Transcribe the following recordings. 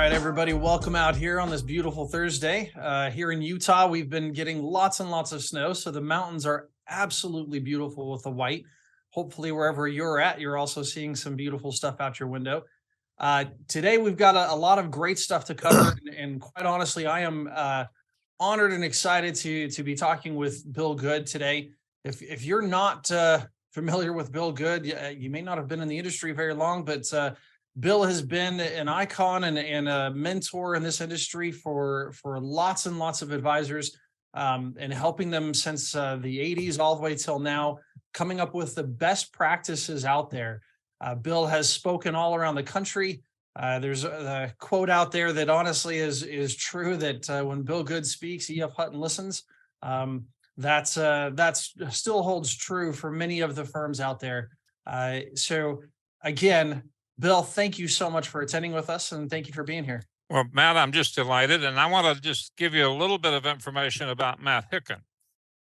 right, everybody, welcome out here on this beautiful Thursday. Here in Utah, we've been getting lots and lots of snow, so the mountains are absolutely beautiful with the white. Hopefully, wherever you're at, you're also seeing some beautiful stuff out your window. Today, we've got a lot of great stuff to cover, and quite honestly, I am honored and excited to be talking with Bill Good today. If you're not familiar with Bill Good, you may not have been in the industry very long, but Bill has been an icon and a mentor in this industry for lots and lots of advisors, and helping them since the 80s all the way till now, coming up with the best practices out there. Bill has spoken all around the country. There's a quote out there that honestly is true, that when Bill Good speaks, E.F. Hutton listens. That's still holds true for many of the firms out there. So again, Bill, thank you so much for attending with us, and thank you for being here. Well, Matt, I'm just delighted, and I want to just give you a little bit of information about Matt Hicken.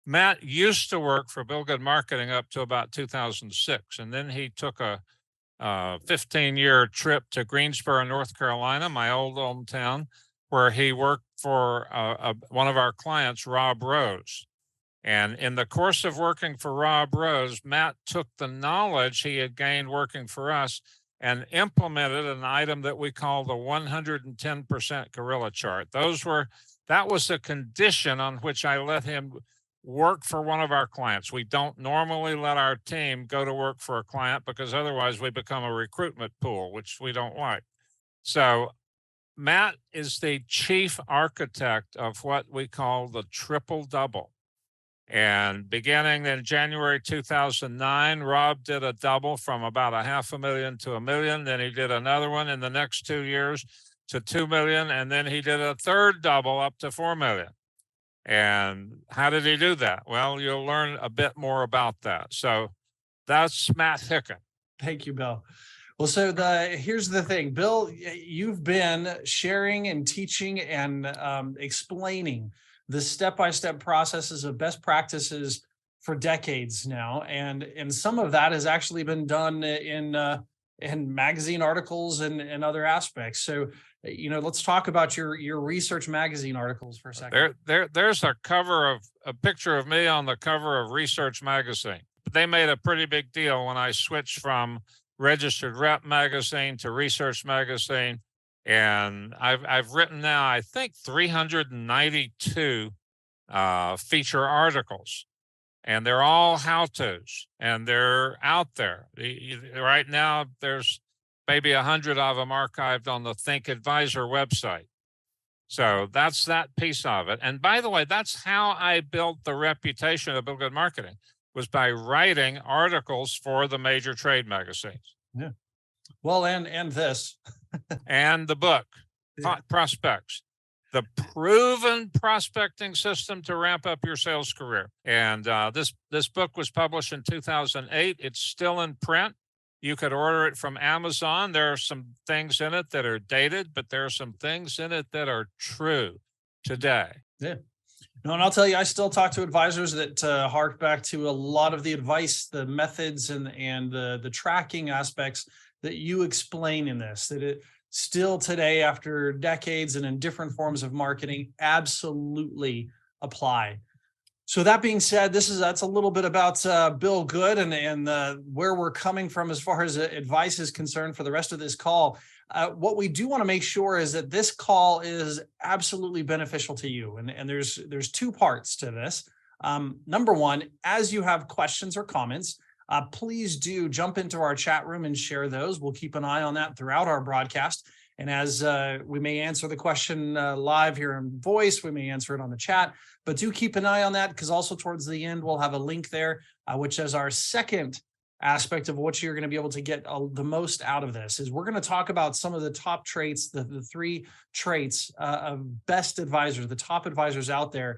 Matt used to work for Bill Good Marketing up to about 2006, and then he took a 15-year trip to Greensboro, North Carolina, my old hometown, where he worked for one of our clients, Rob Rose. And in the course of working for Rob Rose, Matt took the knowledge he had gained working for us and implemented an item that we call the 110% gorilla chart. That was the condition on which I let him work for one of our clients. We don't normally let our team go to work for a client because otherwise we become a recruitment pool, which we don't like. So Matt is the chief architect of what we call the triple double. And beginning in January 2009, Rob did a double from about $500,000 to $1 million. Then he did another one in the next 2 years to $2 million. And then he did a third double up to $4 million. And how did he do that? Well, you'll learn a bit more about that. So that's Matt Hicken. Thank you, Bill. Well, so here's the thing, Bill, you've been sharing and teaching and explaining the step-by-step processes of best practices for decades now, and some of that has actually been done in magazine articles and other aspects. So, let's talk about your research magazine articles for a second. There's a picture of me on the cover of Research magazine. They made a pretty big deal when I switched from Registered Rep magazine to Research magazine. And I've written now, I think, 392 feature articles, and they're all how-tos, and they're out there. Right now, there's maybe 100 of them archived on the Think Advisor website. So that's that piece of it. And by the way, that's how I built the reputation of Bill Good Marketing, was by writing articles for the major trade magazines. Yeah. Well, and this. And the book, Hot Prospects, the proven prospecting system to ramp up your sales career. And this book was published in 2008. It's still in print. You could order it from Amazon. There are some things in it that are dated, but there are some things in it that are true today. Yeah. No, and I'll tell you, I still talk to advisors that hark back to a lot of the advice, the methods, and the tracking aspects that you explain in this, that it still today, after decades and in different forms of marketing, absolutely apply. So that being said, that's a little bit about Bill Good and where we're coming from as far as advice is concerned for the rest of this call. What we do want to make sure is that this call is absolutely beneficial to you. And there's two parts to this. Number one, as you have questions or comments, please do jump into our chat room and share those. We'll keep an eye on that throughout our broadcast. And as we may answer the question live here in voice, we may answer it on the chat, but do keep an eye on that, because also towards the end, we'll have a link there, which is our second aspect of what you're going to be able to get the most out of this. Is we're going to talk about some of the top traits, the three traits of best advisors, the top advisors out there.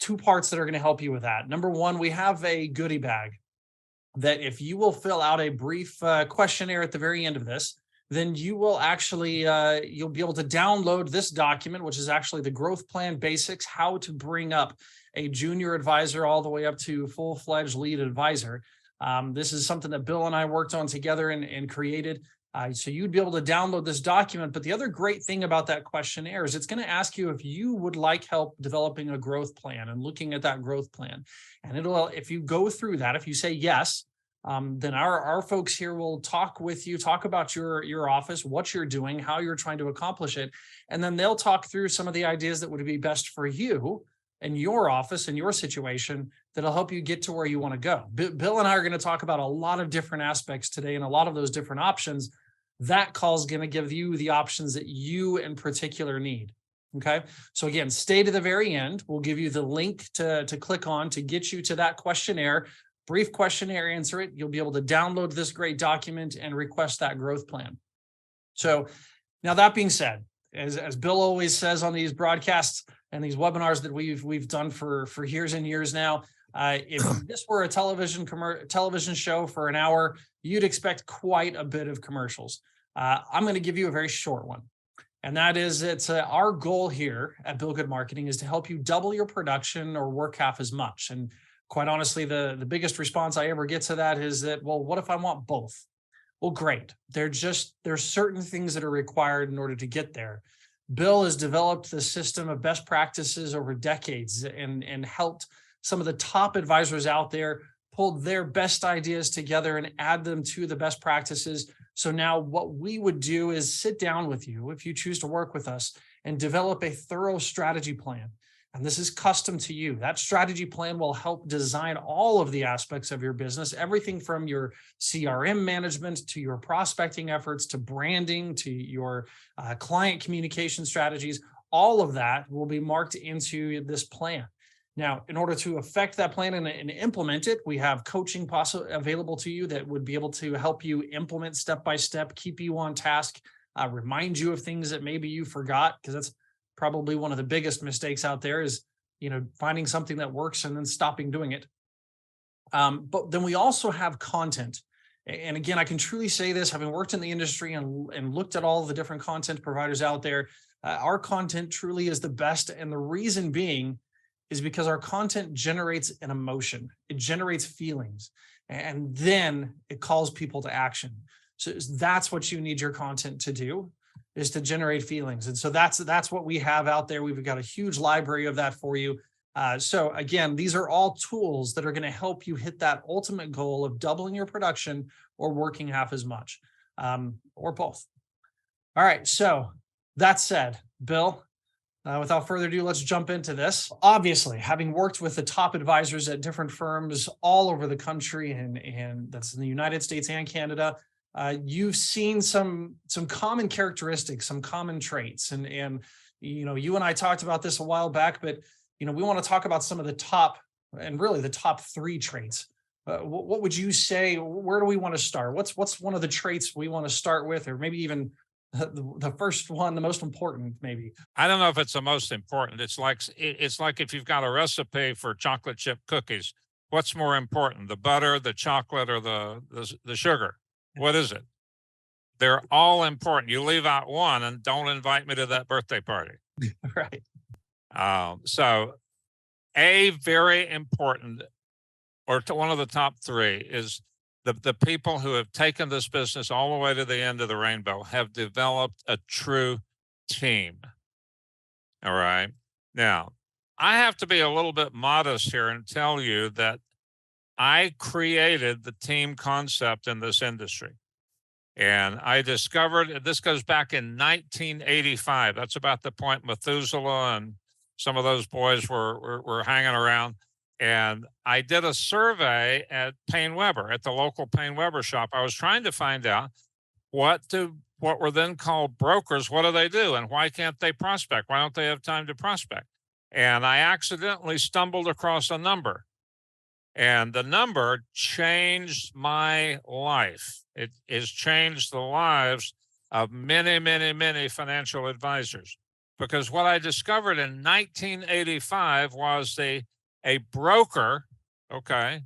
Two parts that are going to help you with that. Number one, we have a goodie bag that if you will fill out a brief questionnaire at the very end of this, then you will actually, you'll be able to download this document, which is actually the growth plan basics, how to bring up a junior advisor all the way up to full-fledged lead advisor. This is something that Bill and I worked on together and created. So you'd be able to download this document. But the other great thing about that questionnaire is it's going to ask you if you would like help developing a growth plan and looking at that growth plan. And it'll, if you go through that, if you say yes, then our folks here will talk with you, talk about your office, what you're doing, how you're trying to accomplish it. And then they'll talk through some of the ideas that would be best for you and your office and your situation that'll help you get to where you want to go. Bill and I are going to talk about a lot of different aspects today and a lot of those different options. That call is going to give you the options that you in particular need. Okay. So again, stay to the very end. We'll give you the link to click on to get you to that questionnaire. Brief questionnaire, answer it. You'll be able to download this great document and request that growth plan. So now that being said, as Bill always says on these broadcasts and these webinars that we've done for years and years now, if this were a television show for an hour, you'd expect quite a bit of commercials. I'm going to give you a very short one. And that is, it's our goal here at Bill Good Marketing is to help you double your production or work half as much. And quite honestly, the biggest response I ever get to that is that, well, what if I want both? Well, great. There's certain things that are required in order to get there. Bill has developed the system of best practices over decades and helped some of the top advisors out there pull their best ideas together and add them to the best practices. So now what we would do is sit down with you, if you choose to work with us, and develop a thorough strategy plan. And this is custom to you. That strategy plan will help design all of the aspects of your business, everything from your CRM management to your prospecting efforts, to branding, to your client communication strategies. All of that will be marked into this plan. Now, in order to affect that plan and implement it, we have coaching available to you that would be able to help you implement step by step, keep you on task, remind you of things that maybe you forgot, because that's probably one of the biggest mistakes out there is, finding something that works and then stopping doing it. But then we also have content. And again, I can truly say this, having worked in the industry and looked at all the different content providers out there, our content truly is the best. And the reason being is because our content generates an emotion. It generates feelings, and then it calls people to action. So that's what you need your content to do, is to generate feelings. And so that's what we have out there. We've got a huge library of that for you. So again, these are all tools that are going to help you hit that ultimate goal of doubling your production or working half as much, or both. All right. So that said, Bill, without further ado, let's jump into this. Obviously, having worked with the top advisors at different firms all over the country, and that's in the United States and Canada, you've seen some common characteristics, some common traits. And you and I talked about this a while back, but we want to talk about some of the top, and really the top 3 traits. What would you say? Where do we want to start? What's one of the traits we want to start with, or maybe even the first one, the most important, maybe? I don't know if it's the most important. It's like if you've got a recipe for chocolate chip cookies, what's more important, the butter, the chocolate, or the sugar? What is it? They're all important. You leave out one and don't invite me to that birthday party. Right. So a very important, or one of the top 3, is the people who have taken this business all the way to the end of the rainbow have developed a true team. All right. Now, I have to be a little bit modest here and tell you that I created the team concept in this industry. And I discovered, this goes back in 1985. That's about the point Methuselah and some of those boys were hanging around. And I did a survey at Payne Weber, at the local Payne Weber shop. I was trying to find out what were then called brokers, what do they do? And why can't they prospect? Why don't they have time to prospect? And I accidentally stumbled across a number. And the number changed my life. It has changed the lives of many, many, many financial advisors. Because what I discovered in 1985 was a broker,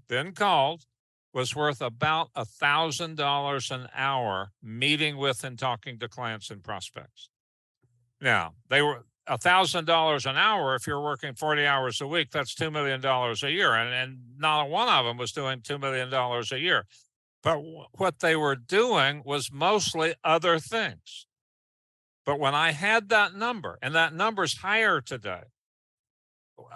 then called, was worth about $1,000 an hour meeting with and talking to clients and prospects. Now, they were $1,000 an hour. If you're working 40 hours a week, that's $2 million a year. And not one of them was doing $2 million a year. But what they were doing was mostly other things. But when I had that number, and that number's higher today,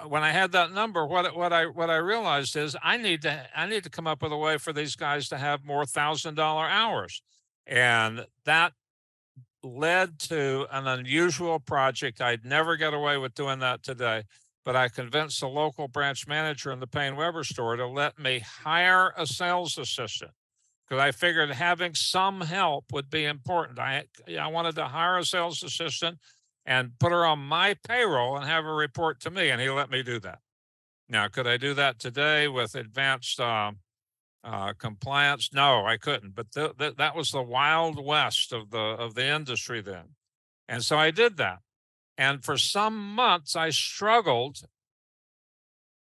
when I had that number, what I realized is I need to come up with a way for these guys to have more $1,000 hours, and that led to an unusual project. I'd never get away with doing that today, but I convinced the local branch manager in the Payne Weber store to let me hire a sales assistant, because I figured having some help would be important. I wanted to hire a sales assistant and put her on my payroll and have her report to me, and he let me do that. Now, could I do that today with advanced compliance? No, I couldn't. But that was the wild west of the industry then, and so I did that. And for some months, I struggled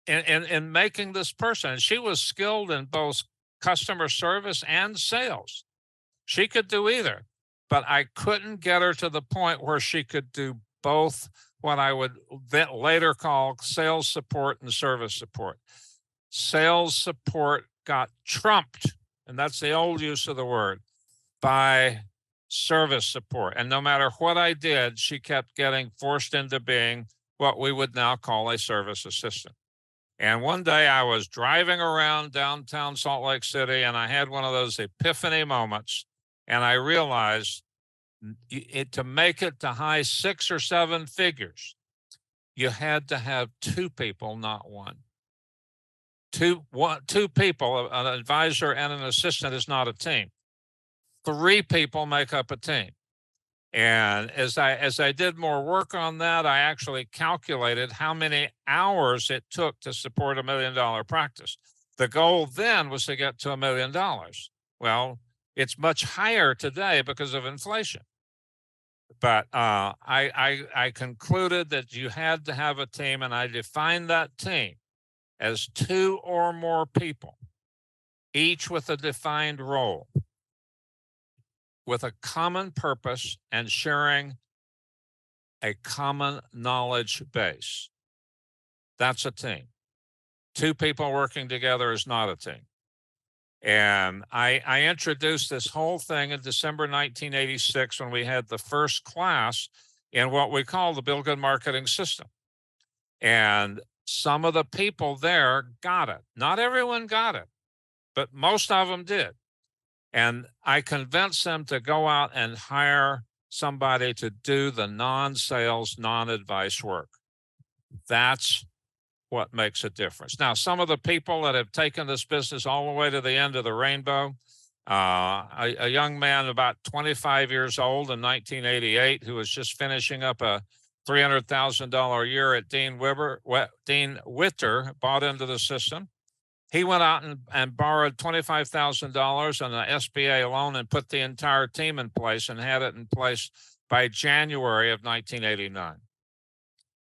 in making this person. And she was skilled in both customer service and sales. She could do either, but I couldn't get her to the point where she could do both, what I would then later call sales support and service support. Sales support got trumped, and that's the old use of the word, by service support. And no matter what I did, she kept getting forced into being what we would now call a service assistant. And one day I was driving around downtown Salt Lake City, and I had one of those epiphany moments, and I realized to make it to high 6 or 7 figures, you had to have 2 people, not one. Two people, an advisor and an assistant, is not a team. 3 people make up a team. And as I did more work on that, I actually calculated how many hours it took to support $1 million practice. The goal then was to get to $1 million. Well, it's much higher today because of inflation. But I concluded that you had to have a team, and I defined that team as 2 or more people, each with a defined role, with a common purpose and sharing a common knowledge base. That's a team. 2 people working together is not a team. And I introduced this whole thing in December 1986 when we had the first class in what we call the Bill Good Marketing System. And some of the people there got it. Not everyone got it, but most of them did. And I convinced them to go out and hire somebody to do the non-sales, non-advice work. That's what makes a difference. Now, some of the people that have taken this business all the way to the end of the rainbow, a young man about 25 years old in 1988 who was just finishing up a $300,000 a year at Dean Witter, bought into the system. He went out and borrowed $25,000 on an SBA loan and put the entire team in place, and had it in place by January of 1989.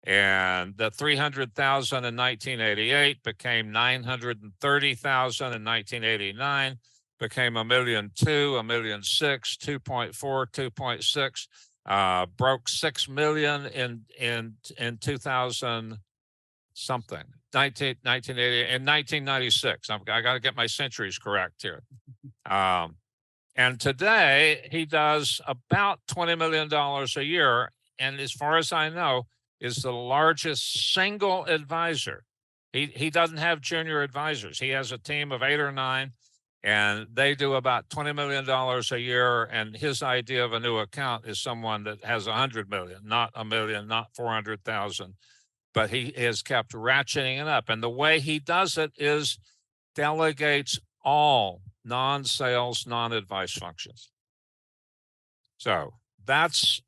And the $300,000 in 1988 became $930,000 in 1989, became $1.2 million, $1.6 million, 2.4, 2.6, broke $6 million in 2000 something. 1980 and 1996. I got to get my centuries correct here. And today he does about $20 million a year. And as far as I know, is the largest single advisor. He doesn't have junior advisors. He has a team of 8 or 9, and they do about $20 million a year. And his idea of a new account is someone that has 100 million, not a million, not 400,000. But he has kept ratcheting it up. And the way he does it is delegates all non-sales, non-advice functions. So that's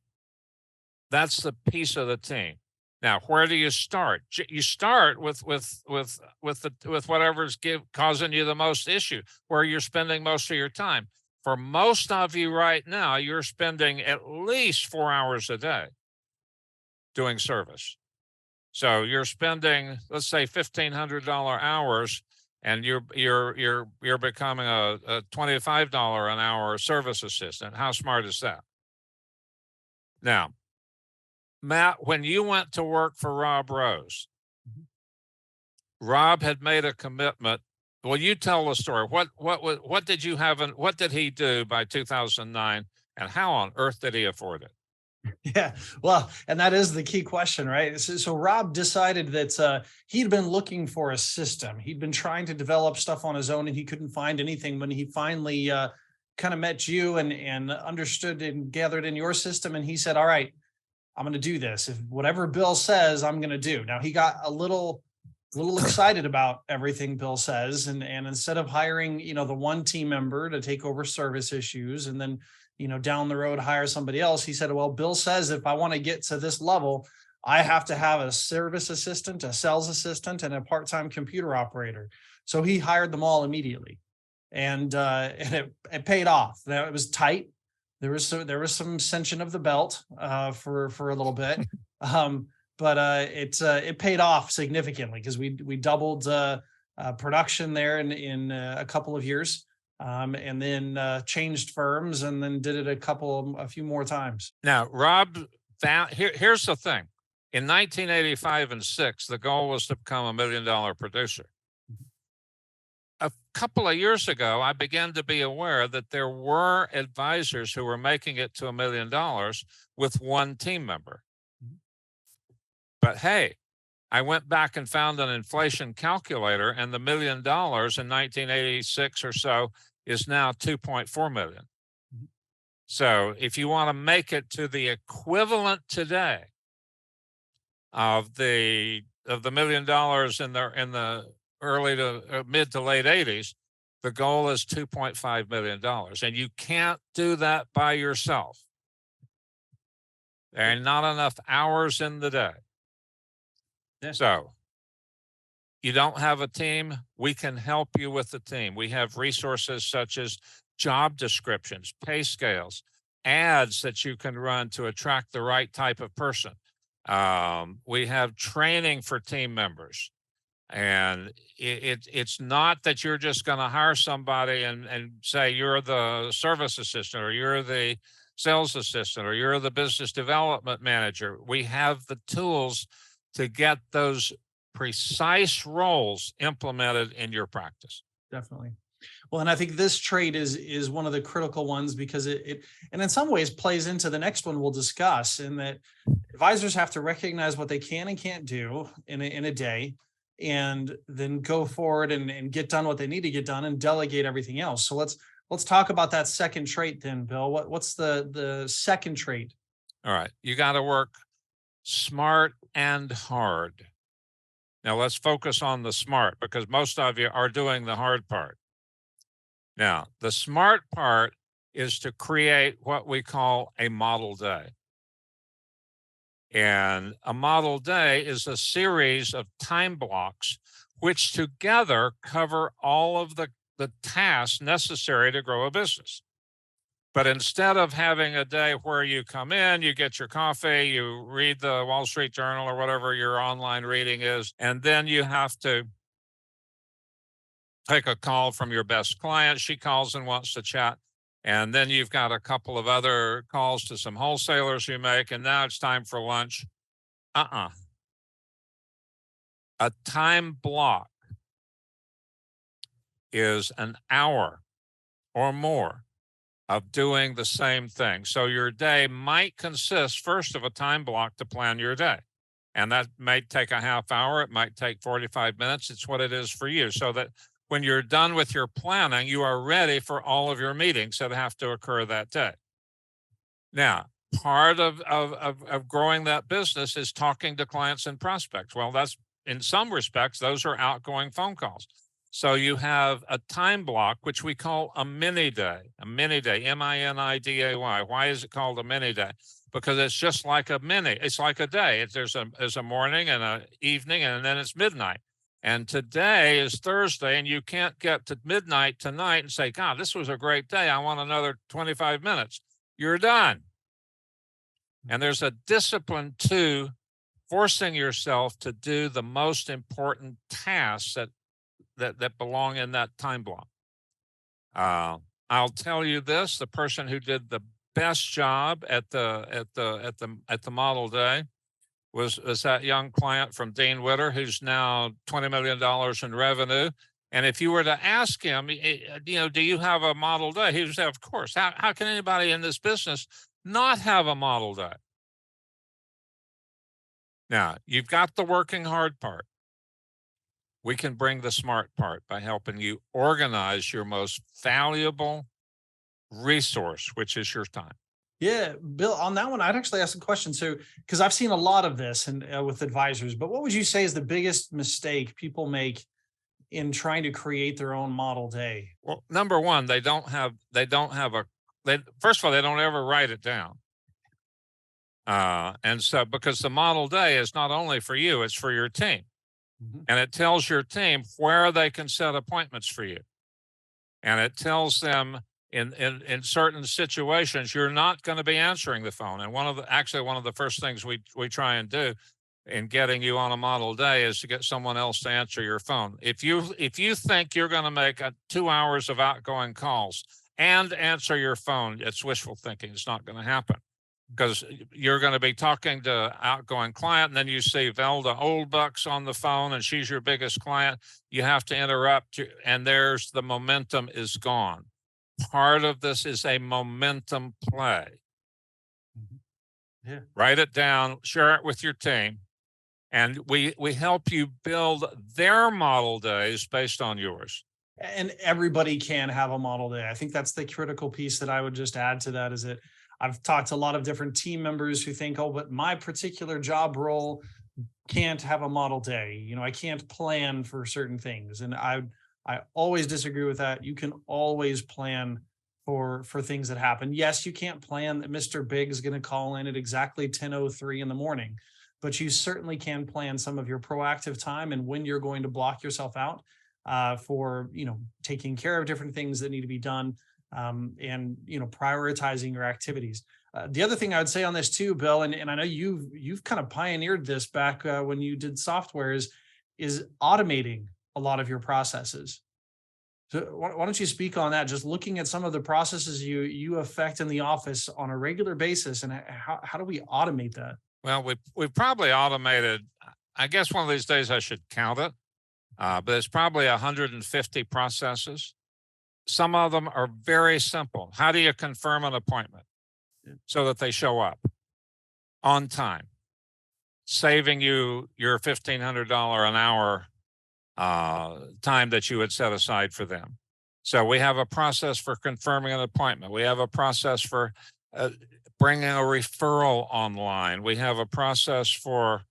the piece of the team. Now, where do you start? You start with whatever's causing you the most issue, where you're spending most of your time. For most of you right now, you're spending at least 4 hours a day doing service. So you're spending, let's say, $1,500 hours, and you're becoming a $25 an hour service assistant. How smart is that? Now, Matt, when you went to work for Rob Rose, Rob had made a commitment Well, you tell the story. What did you have and what did he do by 2009, and how on earth did he afford it? Yeah, well, and that is the key question, right? So Rob decided that he'd been looking for a system. He'd been trying to develop stuff on his own, and he couldn't find anything. When he finally kind of met you and understood and gathered in your system, and he said, "All right, I'm going to do this. If whatever Bill says, I'm going to do." Now he got a little excited about everything Bill says, and instead of hiring, the one team member to take over service issues, and then, down the road hire somebody else, he said, "Well, Bill says if I want to get to this level, I have to have a service assistant, a sales assistant, and a part-time computer operator." So he hired them all immediately, and it paid off. Now it was tight. There was some cinching of the belt for a little bit, but it paid off significantly because we doubled production there in a couple of years, and then changed firms, and then did it a few more times. Now, Rob found here's the thing. In 1985 and 6, the goal was to become a $1 million producer. A couple of years ago, I began to be aware that there were advisors who were making it to $1 million with one team member. But hey, I went back and found an inflation calculator, and the $1 million in 1986 or so is now 2.4 million. So if you want to make it to the equivalent today of the $1 million in the early to mid to late 80s, the goal is $2.5 million. And you can't do that by yourself. There are not enough hours in the day. Yeah. So you don't have a team, we can help you with the team. We have resources such as job descriptions, pay scales, ads that you can run to attract the right type of person. We have training for team members. And it's not that you're just going to hire somebody and say you're the service assistant, or you're the sales assistant, or you're the business development manager. We have the tools to get those precise roles implemented in your practice. Definitely. Well, and I think this trait is one of the critical ones, because it and in some ways plays into the next one we'll discuss, in that advisors have to recognize what they can and can't do in a day, and then go forward and get done what they need to get done, and delegate everything else. So let's talk about that second trait then, Bill. What's the second trait? All right. You got to work smart and hard. Now let's focus on the smart, because most of you are doing the hard part. Now, the smart part is to create what we call a model day. And a model day is a series of time blocks which together cover all of the tasks necessary to grow a business. But instead of having a day where you come in, you get your coffee, you read the Wall Street Journal or whatever your online reading is, and then you have to take a call from your best client. She calls and wants to chat. And then you've got a couple of other calls to some wholesalers you make, and now it's time for lunch. A time block is an hour or more of doing the same thing. So your day might consist first of a time block to plan your day. And that may take a half hour. It might take 45 minutes. It's what it is for you. So that when you're done with your planning, you are ready for all of your meetings that have to occur that day. Now, part of growing that business is talking to clients and prospects. Well, that's, in some respects, those are outgoing phone calls. So you have a time block, which we call a mini day, MINIDAY. Why is it called a mini day? Because it's just like a mini. It's like a day. There's a morning and an evening, and then it's midnight. And today is Thursday, and you can't get to midnight tonight and say, God, this was a great day. I want another 25 minutes. You're done. And there's a discipline to forcing yourself to do the most important tasks that belong in that time block. I'll tell you this: the person who did the best job at the model day was that young client from Dean Witter, who's now $20 million in revenue. And if you were to ask him, do you have a model day? He would say, of course. How can anybody in this business not have a model day? Now, you've got the working hard part. We can bring the smart part by helping you organize your most valuable resource, which is your time. Yeah, Bill, on that one, I'd actually ask a question. So, because I've seen a lot of this and with advisors, but what would you say is the biggest mistake people make in trying to create their own model day? Well, number one, they don't have first of all, they don't ever write it down. And so, because the model day is not only for you, it's for your team. Mhm. And it tells your team where they can set appointments for you. And it tells them in certain situations, you're not going to be answering the phone. And one of the first things we try and do in getting you on a model day is to get someone else to answer your phone. If you think you're going to make 2 hours of outgoing calls and answer your phone, it's wishful thinking. It's not going to happen, because you're going to be talking to outgoing client, and then you see Velda Oldbucks on the phone, and she's your biggest client. You have to interrupt, and there's the momentum is gone. Part of this is a momentum play. Yeah. Write it down, share it with your team, and we help you build their model days based on yours. And everybody can have a model day. I think that's the critical piece that I would just add to that, is that I've talked to a lot of different team members who think, oh, but my particular job role can't have a model day. I can't plan for certain things. And I always disagree with that. You can always plan for things that happen. Yes, you can't plan that Mr. Big is going to call in at exactly 10:03 in the morning, but you certainly can plan some of your proactive time and when you're going to block yourself out for taking care of different things that need to be done, and prioritizing your activities. The other thing I would say on this too, Bill, and I know you've kind of pioneered this back when you did software, is automating a lot of your processes. So why don't you speak on that? Just looking at some of the processes you affect in the office on a regular basis, and how do we automate that? Well, we've probably automated. I guess one of these days I should count it, but it's probably 150 processes. Some of them are very simple. How do you confirm an appointment so that they show up on time, saving you your $1,500 an hour time that you would set aside for them? So we have a process for confirming an appointment. We have a process for bringing a referral online. We have a process for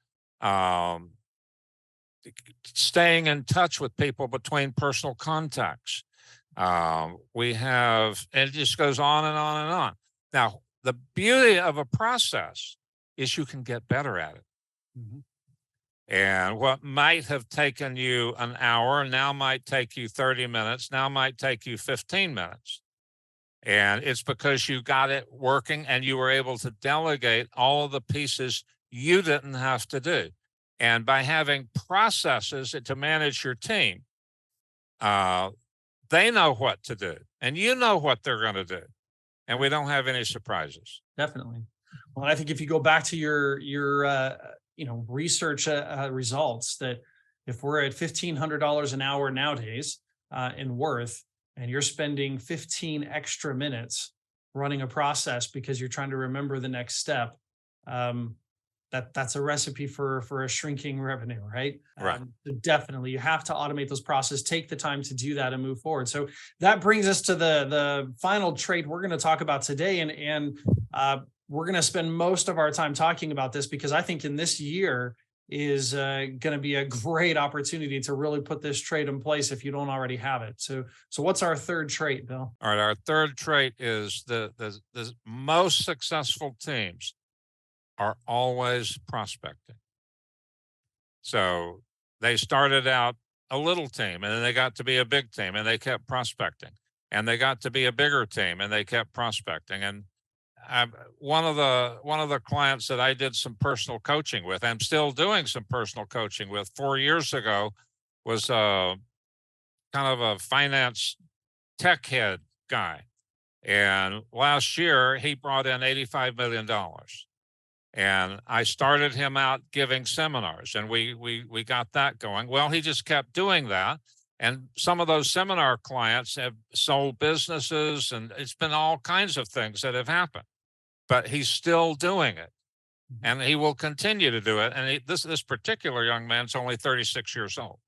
staying in touch with people between personal contacts. We have, and it just goes on and on and on. Now, the beauty of a process is you can get better at it. Mhm. And what might have taken you an hour now might take you 30 minutes, now might take you 15 minutes. And it's because you got it working and you were able to delegate all of the pieces you didn't have to do. And by having processes to manage your team, they know what to do and you know what they're going to do. And we don't have any surprises. Definitely. Well, I think if you go back to your research results, that if we're at $1,500 an hour nowadays in worth, and you're spending 15 extra minutes running a process because you're trying to remember the next step, that's a recipe for a shrinking revenue, right? Right. So definitely, you have to automate those processes, take the time to do that, and move forward. So that brings us to the final trait we're going to talk about today, and we're going to spend most of our time talking about this because I think in this year is going to be a great opportunity to really put this trait in place if you don't already have it. So what's our third trait, Bill? All right. Our third trait is the most successful teams are always prospecting. So they started out a little team and then they got to be a big team and they kept prospecting, and they got to be a bigger team and they kept prospecting. And one of the clients that I did some personal coaching with, I'm still doing some personal coaching with 4 years ago, was kind of a finance tech head guy. And last year he brought in $85 million. And I started him out giving seminars, and we got that going. Well, he just kept doing that. And some of those seminar clients have sold businesses, and it's been all kinds of things that have happened, but he's still doing it. And he will continue to do it. And this particular young man's only 36 years old.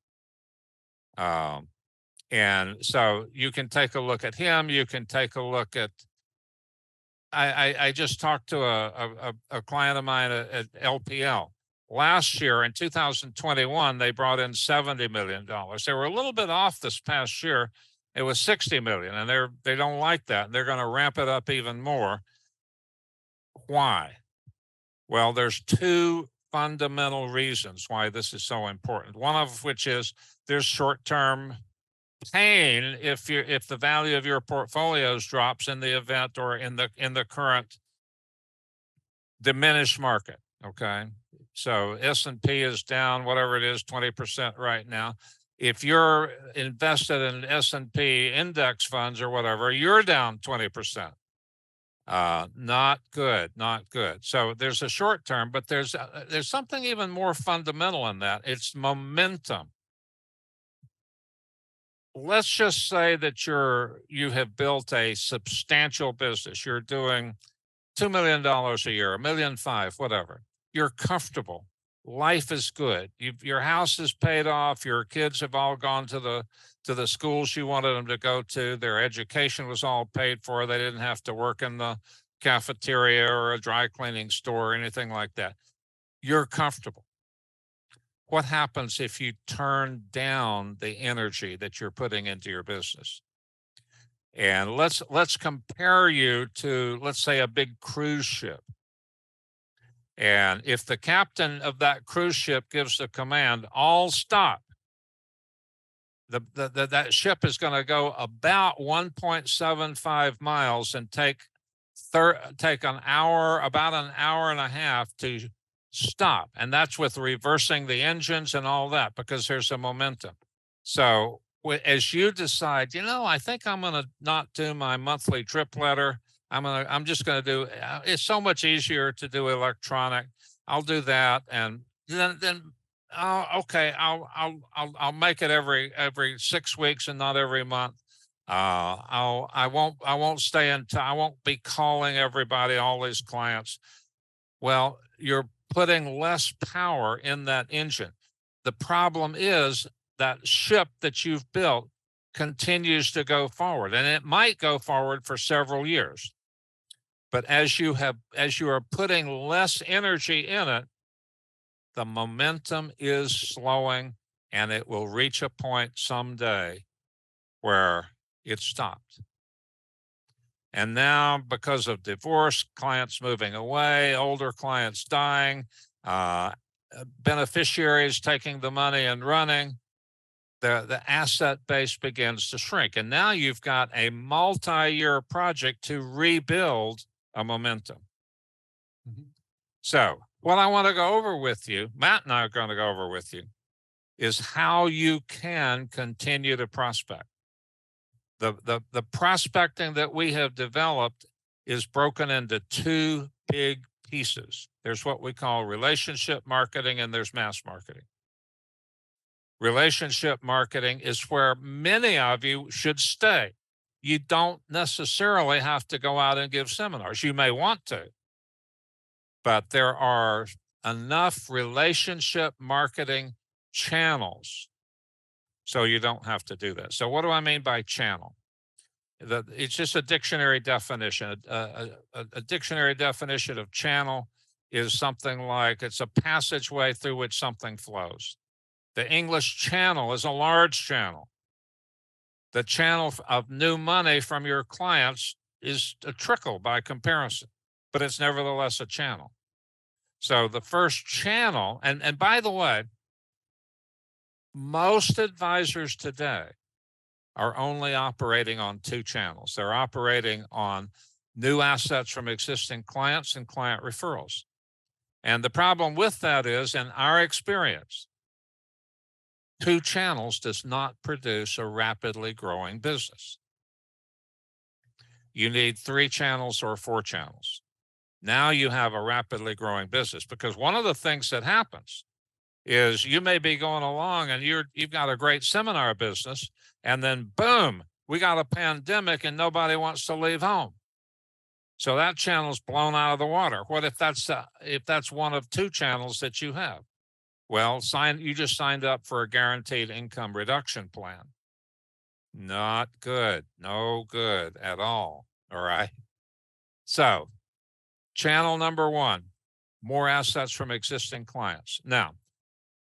And so you can take a look at him. You can take a look at, I just talked to a client of mine at LPL. Last year in 2021, they brought in $70 million. They were a little bit off this past year. It was 60 million, and they don't like that. And they're going to ramp it up even more. Why? Well, there's two fundamental reasons why this is so important. One of which is there's short-term pain if the value of your portfolios drops in the event or in the current diminished market. Okay, so S&P is down, whatever it is, 20% right now. If you're invested in S&P index funds or whatever, you're down 20%. Not good, not good. So there's a short term, but there's something even more fundamental in that. It's momentum. Let's just say that you have built a substantial business. You're doing $2 million a year, $1.5 million, whatever. You're comfortable. Life is good. Your house is paid off. Your kids have all gone to the schools you wanted them to go to. Their education was all paid for. They didn't have to work in the cafeteria or a dry cleaning store or anything like that. You're comfortable. What happens if you turn down the energy that you're putting into your business? And let's compare you to, let's say, a big cruise ship. And if the captain of that cruise ship gives the command, all stop, that ship is going to go about 1.75 miles and take an hour, about an hour and a half to stop. And that's with reversing the engines and all that, because there's a momentum. So as you decide, I think I'm going to not do my monthly drip letter. I'm just going to do, it's so much easier to do electronic. I'll do that. And then okay, I'll make it every 6 weeks and not every month. I won't be calling everybody, all these clients. Well, you're putting less power in that engine. The problem is that ship that you've built continues to go forward, and it might go forward for several years. But as you are putting less energy in it, the momentum is slowing, and it will reach a point someday where it stopped. And now, because of divorce, clients moving away, older clients dying, beneficiaries taking the money and running, the asset base begins to shrink. And now you've got a multi-year project to rebuild a momentum. So what I want to go over with you, Matt and I are going to go over with you, is how you can continue to prospect. The prospecting that we have developed is broken into two big pieces. There's what we call relationship marketing, and there's mass marketing. Relationship marketing is where many of you should stay. You don't necessarily have to go out and give seminars. You may want to, but there are enough relationship marketing channels so you don't have to do that. So what do I mean by channel? It's just a dictionary definition. A dictionary definition of channel is something like it's a passageway through which something flows. The English Channel is a large channel. The channel of new money from your clients is a trickle by comparison, but it's nevertheless a channel. So the first channel, and by the way, most advisors today are only operating on two channels. They're operating on new assets from existing clients and client referrals. And the problem with that is, in our experience, two channels does not produce a rapidly growing business. You need 3 channels or 4 channels. Now you have a rapidly growing business, because one of the things that happens is you may be going along and you've got a great seminar business, and then boom, we got a pandemic and nobody wants to leave home. So that channel's blown out of the water. What if that's one of two channels that you have? Well, you just signed up for a guaranteed income reduction plan. Not good. No good at all. All right. So channel number one, more assets from existing clients. Now,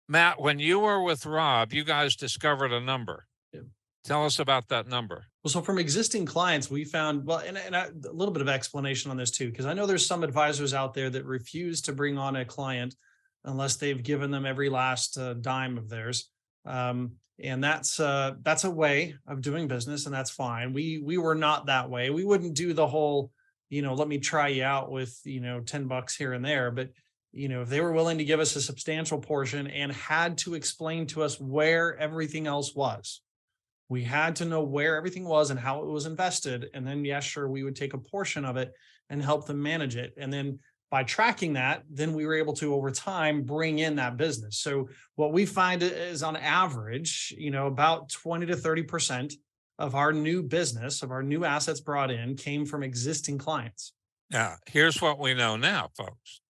Matt, when you were with Rob, you guys discovered a number. Yeah. Tell us about that number. Well, so from existing clients, we found, well, and a little bit of explanation on this too, because I know there's some advisors out there that refuse to bring on a client unless they've given them every last dime of theirs. And that's a way of doing business, and that's fine. We were not that way. We wouldn't do the whole, let me try you out with, $10 here and there. But, if they were willing to give us a substantial portion and had to explain to us where everything else was, we had to know where everything was and how it was invested. And then, yeah, sure, we would take a portion of it and help them manage it. And then by tracking that, then we were able to, over time, bring in that business. So what we find is on average, about 20 to 30% of our new business, of our new assets brought in, came from existing clients. Now, here's what we know now, folks.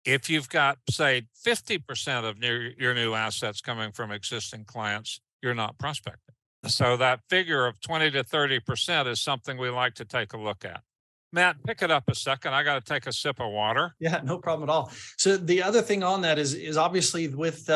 If you've got, say, 50% of your new assets coming from existing clients, you're not prospecting. So that figure of 20 to 30% is something we like to take a look at. Matt, pick it up a second. I got to take a sip of water. Yeah, no problem at all. So the other thing on that is obviously with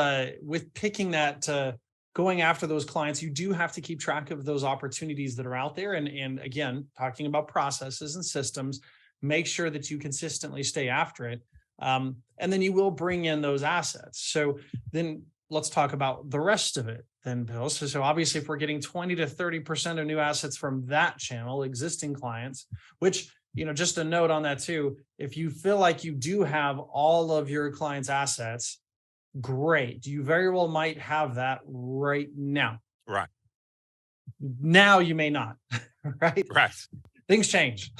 picking that, going after those clients, you do have to keep track of those opportunities that are out there. And again, talking about processes and systems, make sure that you consistently stay after it. And then you will bring in those assets. So then let's talk about the rest of it then, Bill. So obviously if we're getting 20 to 30% of new assets from that channel, existing clients, which, just a note on that too, if you feel like you do have all of your clients' assets, great. You very well might have that right now. Right. Now you may not, right? Right. Things change.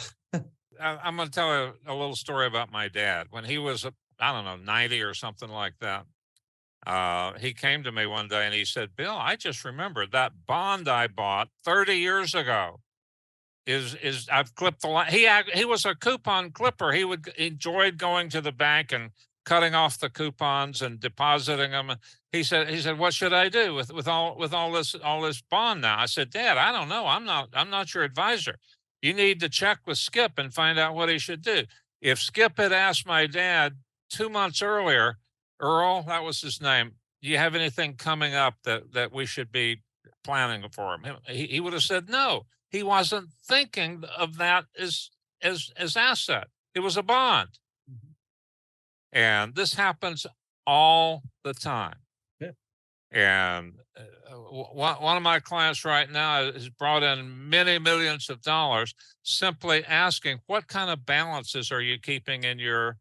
I'm going to tell a little story about my dad. When he was, 90 or something like that, he came to me one day and he said, Bill, I just remembered that bond I bought 30 years ago is I've clipped the line. He was a coupon clipper. He enjoyed going to the bank and cutting off the coupons and depositing them. He said, what should I do with all this bond now? I said, Dad, I don't know. I'm not your advisor. You need to check with Skip and find out what he should do. If Skip had asked my dad 2 months earlier, Earl, that was his name, do you have anything coming up that we should be planning for him? He would have said no. He wasn't thinking of that as asset. It was a bond. And this happens all the time. Yeah. And one of my clients right now has brought in many millions of dollars simply asking, what kind of balances are you keeping in your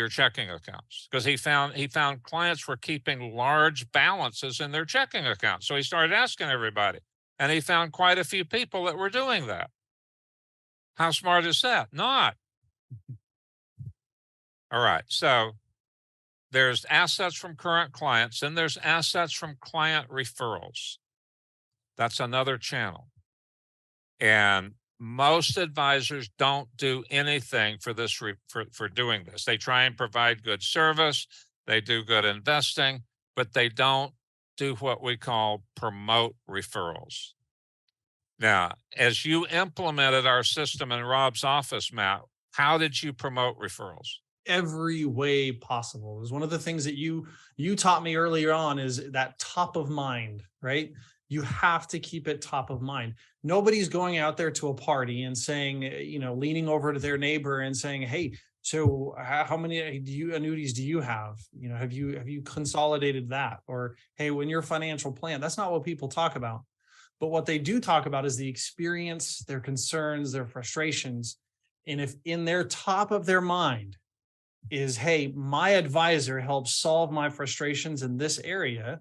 checking accounts? Because he found clients were keeping large balances in their checking accounts. So he started asking everybody, and he found quite a few people that were doing that. How smart is that? Not. All right. So there's assets from current clients, and there's assets from client referrals. That's another channel. And most advisors don't do anything for this for doing this. They try and provide good service, they do good investing, but they don't do what we call promote referrals. Now, as you implemented our system in Rob's office, Matt, how did you promote referrals? Every way possible. It was one of the things that you taught me earlier on, is that top of mind, right? You have to keep it top of mind. Nobody's going out there to a party and saying, leaning over to their neighbor and saying, hey, so how many annuities do you have? Have you consolidated that? Or, hey, when your financial plan, that's not what people talk about. But what they do talk about is the experience, their concerns, their frustrations. And if in their top of their mind is, hey, my advisor helps solve my frustrations in this area,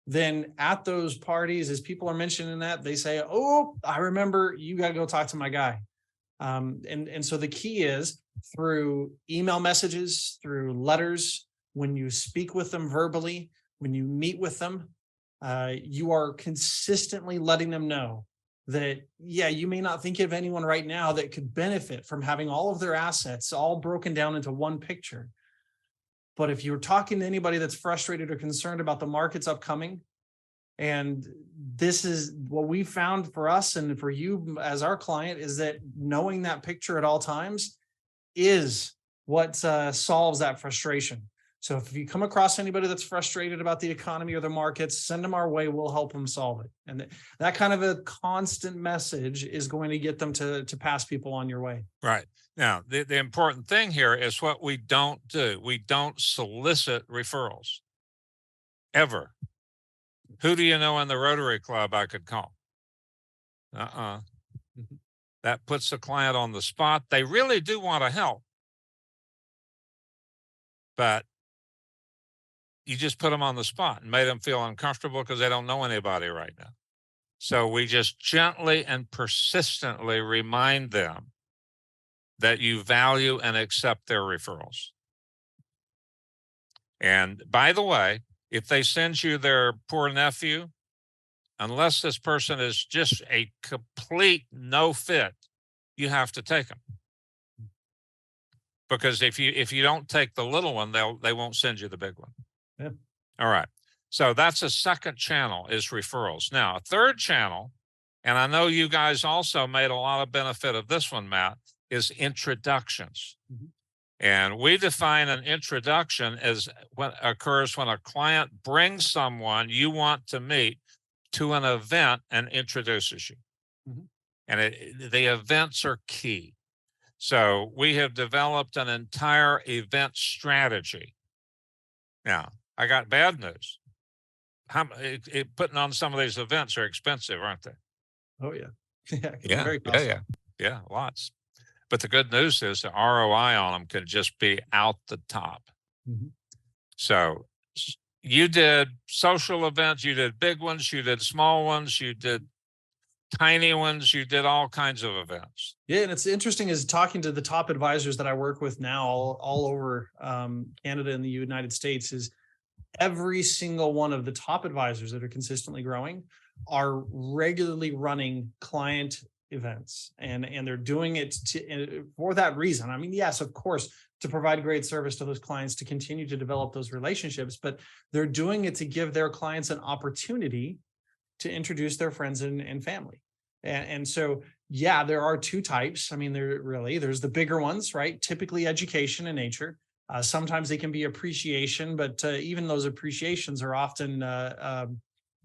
then at those parties, as people are mentioning that, they say, oh, I remember, you got to go talk to my guy. And so the key is through email messages, through letters, when you speak with them verbally, when you meet with them, you are consistently letting them know that, yeah, you may not think of anyone right now that could benefit from having all of their assets all broken down into one picture. But if you're talking to anybody that's frustrated or concerned about the markets upcoming, and this is what we found for us and for you as our client, is that knowing that picture at all times is what solves that frustration. So if you come across anybody that's frustrated about the economy or the markets, send them our way. We'll help them solve it. And that kind of a constant message is going to get them to pass people on your way. Right. Now, the important thing here is what we don't do. We don't solicit referrals ever. Who do you know in the Rotary Club I could call? That puts the client on the spot. They really do want to help, but you just put them on the spot and made them feel uncomfortable because they don't know anybody right now. So we just gently and persistently remind them that you value and accept their referrals. And by the way, if they send you their poor nephew, unless this person is just a complete no fit, you have to take them. Because if you don't take the little one, they won't send you the big one. Yeah. All right. So that's a second channel, is referrals. Now, a third channel, and I know you guys also made a lot of benefit of this one, Matt, is introductions. Mm-hmm. And we define an introduction as what occurs when a client brings someone you want to meet to an event and introduces you. Mm-hmm. And the events are key. So we have developed an entire event strategy. Now, I got bad news. Putting on some of these events are expensive, aren't they? Oh, yeah. Yeah, lots. But the good news is the ROI on them could just be out the top. Mm-hmm. So you did social events, you did big ones, you did small ones, you did tiny ones, you did all kinds of events. Yeah, and it's interesting is talking to the top advisors that I work with now all over Canada and the United States, is every single one of the top advisors that are consistently growing are regularly running client events, and they're doing it for that reason. I mean, yes, of course, to provide great service to those clients, to continue to develop those relationships, but they're doing it to give their clients an opportunity to introduce their friends and family. And so, yeah, there are two types. I mean, there's the bigger ones, right? Typically education in nature. Sometimes they can be appreciation, but even those appreciations are often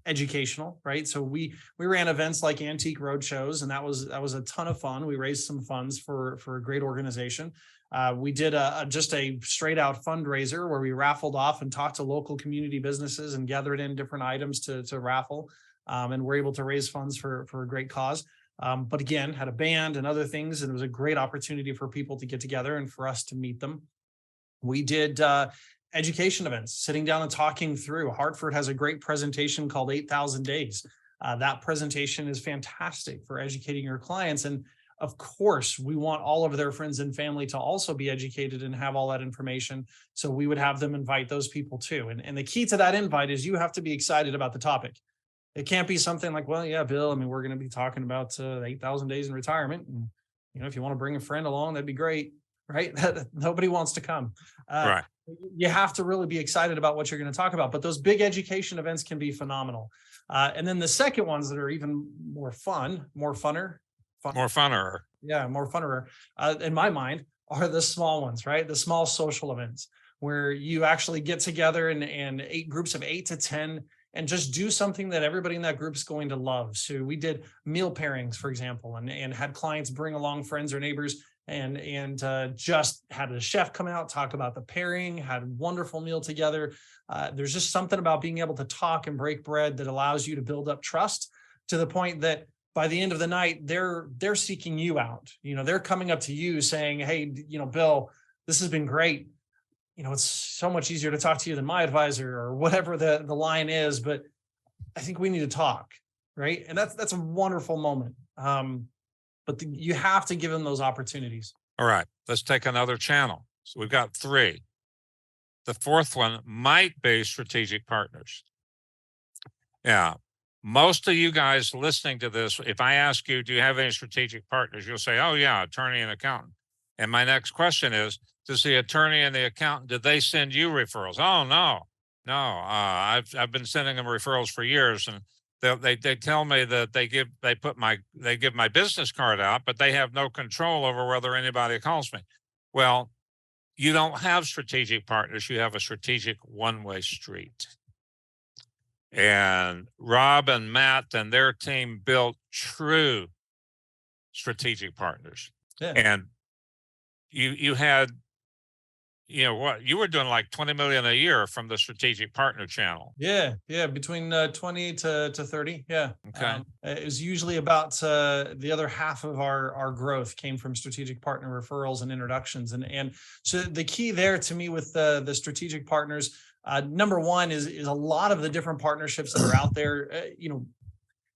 educational, right? So we ran events like Antique Roadshows, and that was a ton of fun. We raised some funds for a great organization. We did just a straight out fundraiser where we raffled off and talked to local community businesses and gathered in different items to raffle, and we're able to raise funds for a great cause. But again, had a band and other things, and it was a great opportunity for people to get together and for us to meet them. We did education events, sitting down and talking through. Hartford has a great presentation called 8,000 Days. That presentation is fantastic for educating your clients. And of course, we want all of their friends and family to also be educated and have all that information. So we would have them invite those people too. And the key to that invite is you have to be excited about the topic. It can't be something like, well, yeah, Bill, I mean, we're going to be talking about 8,000 days in retirement. And, if you want to bring a friend along, that'd be great. Right? Nobody wants to come. Right. You have to really be excited about what you're going to talk about. But those big education events can be phenomenal. And then the second ones that are even more funner. Yeah, more funner, in my mind, are the small ones, right? The small social events where you actually get together and 8 groups of 8 to 10 and just do something that everybody in that group is going to love. So we did meal pairings, for example, and had clients bring along friends or neighbors and just had a chef come out, talk about the pairing, had a wonderful meal together. There's just something about being able to talk and break bread that allows you to build up trust to the point that by the end of the night, they're seeking you out. They're coming up to you saying, hey, Bill, this has been great. It's so much easier to talk to you than my advisor, or whatever the line is, but I think we need to talk. Right. And that's a wonderful moment. But you have to give them those opportunities. All right, let's take another channel. So we've got 3. The fourth one might be strategic partners. Yeah. Most of you guys listening to this, if I ask you, do you have any strategic partners? You'll say, oh, yeah, attorney and accountant. And my next question is, does the attorney and the accountant, did they send you referrals? Oh, no. I've been sending them referrals for years, and they tell me that they give my business card out, but they have no control over whether anybody calls me. Well, you don't have strategic partners. You have a strategic one-way street. And Rob and Matt and their team built true strategic partners. Yeah. And you had, what you were doing, like 20 million a year from the strategic partner channel. Yeah. Between 20 to 30. Yeah. Okay. It was usually about the other half of our growth came from strategic partner referrals and introductions. And so the key there to me with the strategic partners, number one is a lot of the different partnerships that are out there.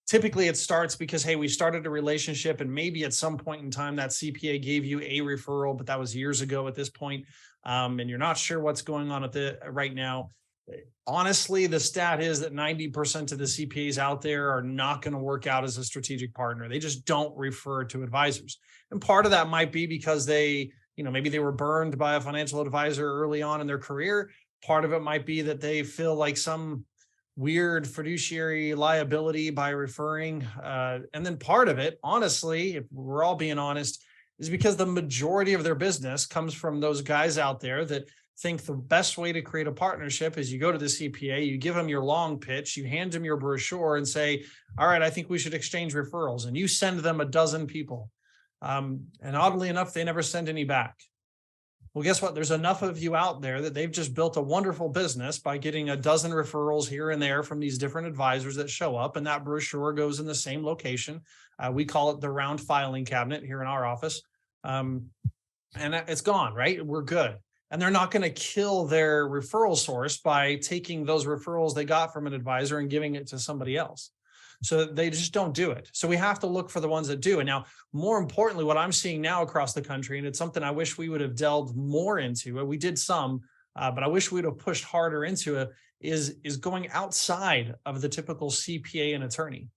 Typically it starts because, hey, we started a relationship and maybe at some point in time that CPA gave you a referral, but that was years ago at this point. And you're not sure what's going on right now. Honestly, the stat is that 90% of the CPAs out there are not going to work out as a strategic partner. They just don't refer to advisors. And part of that might be because maybe they were burned by a financial advisor early on in their career. Part of it might be that they feel like some weird fiduciary liability by referring. And then part of it, honestly, if we're all being honest, is because the majority of their business comes from those guys out there that think the best way to create a partnership is you go to the CPA, you give them your long pitch, you hand them your brochure and say, all right, I think we should exchange referrals. And you send them a dozen people. And oddly enough, they never send any back. Well, guess what? There's enough of you out there that they've just built a wonderful business by getting a dozen referrals here and there from these different advisors that show up, and that brochure goes in the same location. We call it the round filing cabinet here in our office. And it's gone, right? We're good. And they're not going to kill their referral source by taking those referrals they got from an advisor and giving it to somebody else. So they just don't do it. So we have to look for the ones that do. And now, more importantly, what I'm seeing now across the country, and it's something I wish we would have delved more into, we did some, but I wish we'd have pushed harder into it, is going outside of the typical CPA and attorney.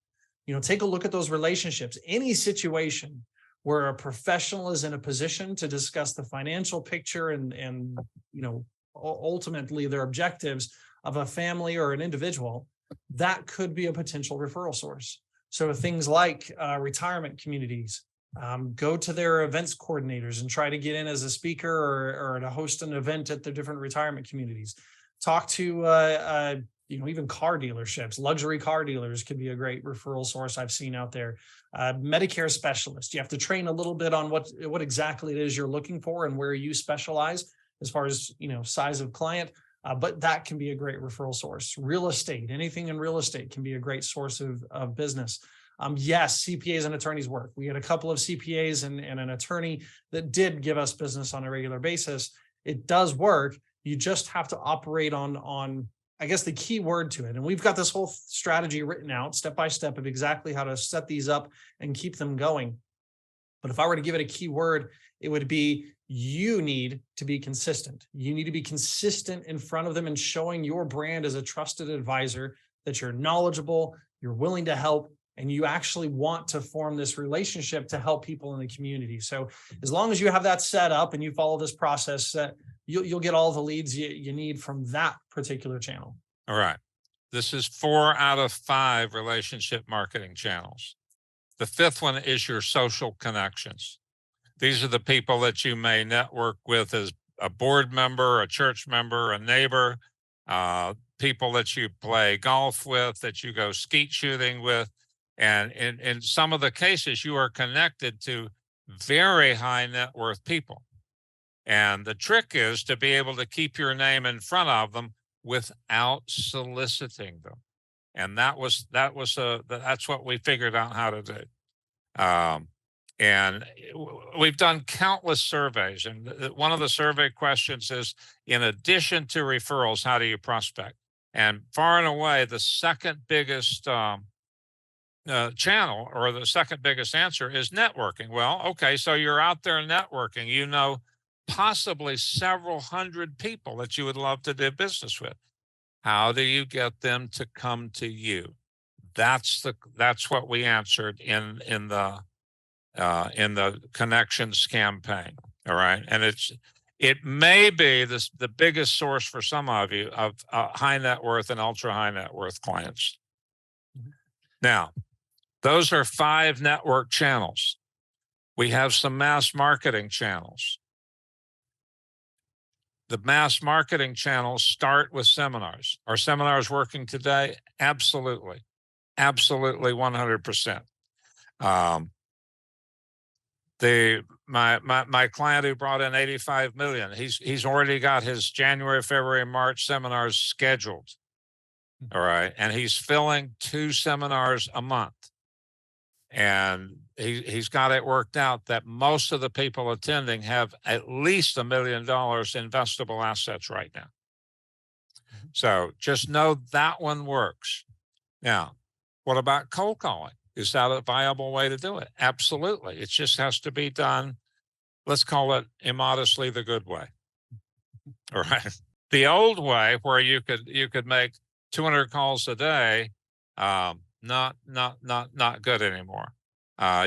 Take a look at those relationships. Any situation where a professional is in a position to discuss the financial picture and ultimately their objectives of a family or an individual, that could be a potential referral source. So things like retirement communities, go to their events coordinators and try to get in as a speaker or to host an event at the different retirement communities. Talk to even car dealerships. Luxury car dealers could be a great referral source I've seen out there. Medicare specialists. You have to train a little bit on what exactly it is you're looking for and where you specialize as far as size of client. But that can be a great referral source. Real estate, anything in real estate can be a great source of business. Yes, CPAs and attorneys work. We had a couple of CPAs and an attorney that did give us business on a regular basis. It does work. You just have to operate on I guess the key word to it. And we've got this whole strategy written out step by step of exactly how to set these up and keep them going. But if I were to give it a key word, it would be you need to be consistent. You need to be consistent in front of them and showing your brand as a trusted advisor, that you're knowledgeable, you're willing to help, and you actually want to form this relationship to help people in the community. So as long as you have that set up and you follow this process, you'll get all the leads you need from that particular channel. All right. This is 4 out of 5 relationship marketing channels. The fifth one is your social connections. These are the people that you may network with as a board member, a church member, a neighbor, people that you play golf with, that you go skeet shooting with. And in some of the cases, you are connected to very high net worth people. And the trick is to be able to keep your name in front of them without soliciting them. And that's what we figured out how to do. And we've done countless surveys. And one of the survey questions is, in addition to referrals, how do you prospect? And far and away, the second biggest channel, or the second biggest answer, is networking. Well, okay, so you're out there networking. possibly several hundred people that you would love to do business with. How do you get them to come to you? That's what we answered in the connections campaign. All right. And it may be the biggest source for some of you of high net worth and ultra high net worth clients. Now, those are 5 network channels. We have some mass marketing channels. The mass marketing channels start with seminars. Are seminars working today? Absolutely. Absolutely 100%. My client who brought in 85 million, he's already got his January, February, March seminars scheduled. All right. And he's filling 2 seminars a month. And he's got it worked out that most of the people attending have at least $1 million investable assets right now. So just know that one works. Now, what about cold calling? Is that a viable way to do it? Absolutely. It just has to be done, let's call it immodestly the good way. All right. The old way, where you could make 200 calls a day, not good anymore.